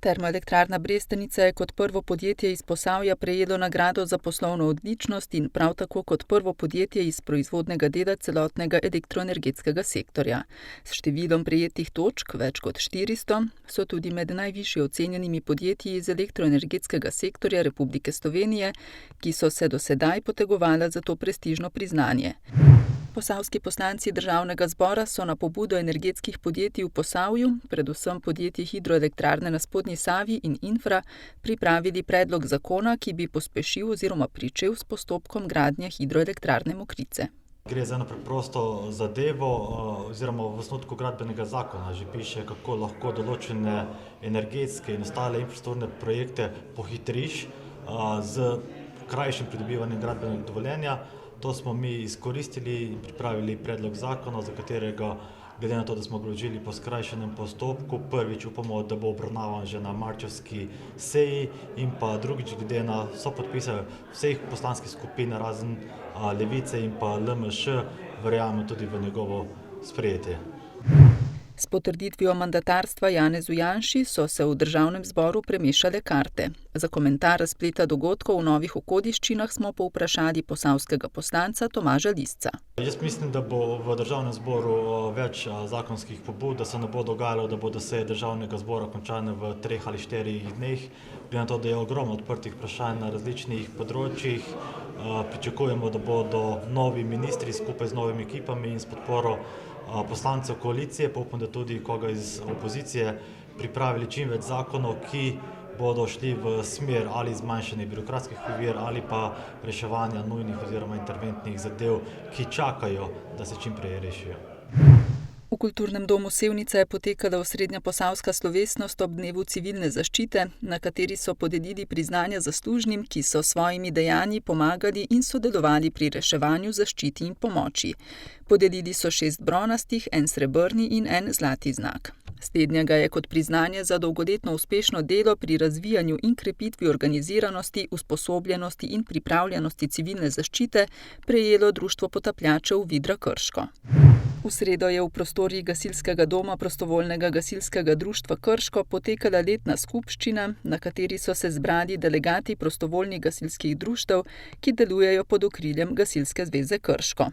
Termoelektrarna Brestanica je kot prvo podjetje iz Posavja prejelo nagrado za poslovno odličnost in prav tako kot prvo podjetje iz proizvodnega dela celotnega elektroenergetskega sektorja. S številom prejetih točk, več kot 400, so tudi med najvišje ocenjenimi podjetji iz elektroenergetskega sektorja Republike Slovenije, ki so se do sedaj potegovala za to prestižno priznanje. Posavski poslanci državnega zbora so na pobudo energetskih podjetij v Posavju, predvsem podjetij Hidroelektrarne na Spodnji Savi in Infra, pripravili predlog zakona, ki bi pospešil oziroma pričel s postopkom gradnje hidroelektrarne Mokrice. Gre za eno preprosto zadevo oziroma v osnutku gradbenega zakona že piše, kako lahko določene energetske in ostale infrastrukturne projekte pohitriš z krajšim pridobivanjem gradbenega dovoljenja. To smo mi izkoristili in pripravili predlog zakona, za katerega, glede na to, da smo ga vložili po skrajšanem postopku, prvič upamo, da bo obravnavan že na marčevski seji in pa drugič, glede na sopodpise vseh poslanskih skupin razen Levice in pa LMŠ, verjamem tudi v njegovo sprejetje. S potrditvijo mandatarstva Janezu Janši so se v državnem zboru premešale karte. Za komentar razpleta dogodkov v novih okoliščinah smo povprašali posavskega poslanca Tomaža Lisca. Jaz mislim, da bo v državnem zboru več zakonskih pobud, da se ne bo dogajalo, da bodo seje državnega zbora končane v 3 ali 4 dneh. Glede na to, da je ogromno odprtih vprašanj na različnih področjih, pričakujemo, da bodo novi ministri skupaj z novimi ekipami in s podporo poslancev koalicije, pa upam, da tudi koga iz opozicije, pripravili čim več zakonov, ki bodo šli v smer ali zmanjšanja birokratskih ovir ali pa reševanja nujnih oziroma interventnih zadev, ki čakajo, da se čim prej rešijo. V Kulturnem domu Sevnica je potekala osrednja posavska slovesnost ob dnevu civilne zaščite, na kateri so podelili priznanja zaslužnim, ki so svojimi dejanji pomagali in sodelovali pri reševanju, zaščiti in pomoči. Podelili so 6 bronastih, 1 srebrni in 1 zlati znak. Slednjega je kot priznanje za dolgoletno uspešno delo pri razvijanju in krepitvi organiziranosti, usposobljenosti in pripravljenosti civilne zaščite prejelo Društvo potapljačev Vidra Krško. V sredo je v prostorih gasilskega doma prostovoljnega gasilskega društva Krško potekala letna skupščina, na kateri so se zbrali delegati prostovoljnih gasilskih društev, ki delujejo pod okriljem Gasilske zveze Krško.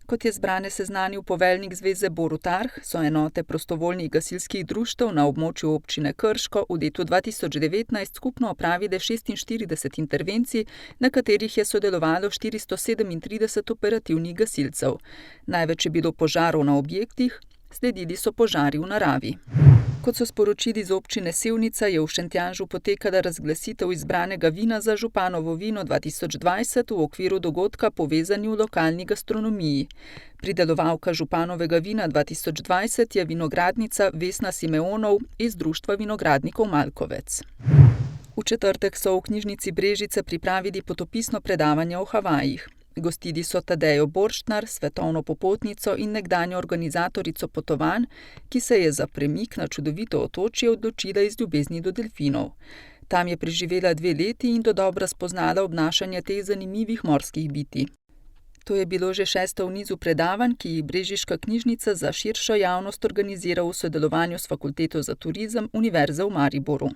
Kot je zbrane seznanil poveljnik zveze Borut Arh, so enote prostovoljnih gasilskih društev na območju občine Krško v letu 2019 skupno opravile 46 intervencij, na katerih je sodelovalo 437 operativnih gasilcev. Največ je bilo požarov na objektih, sledili so požari v naravi. Kot so sporočili z občine Sevnica, je v Šentjanžu potekala razglasitev izbranega vina za županovo vino 2020 v okviru dogodka povezani v lokalni gastronomiji. Pridelovalka županovega vina 2020 je vinogradnica Vesna Simeonov iz Društva vinogradnikov Malkovec. V četrtek so v knjižnici Brežice pripravili potopisno predavanje o Havajih. Gostili so Tadejo Borštnar, svetovno popotnico in nekdanjo organizatorico potovanj, ki se je za premik na čudovito otočje odločila iz ljubezni do delfinov. Tam je preživela 2 leti in dodobra spoznala obnašanje teh zanimivih morskih bitij. To je bilo že 6. v nizu predavanj, ki jih brežiška knjižnica za širšo javnost organizira v sodelovanju s Fakulteto za turizem Univerze v Mariboru.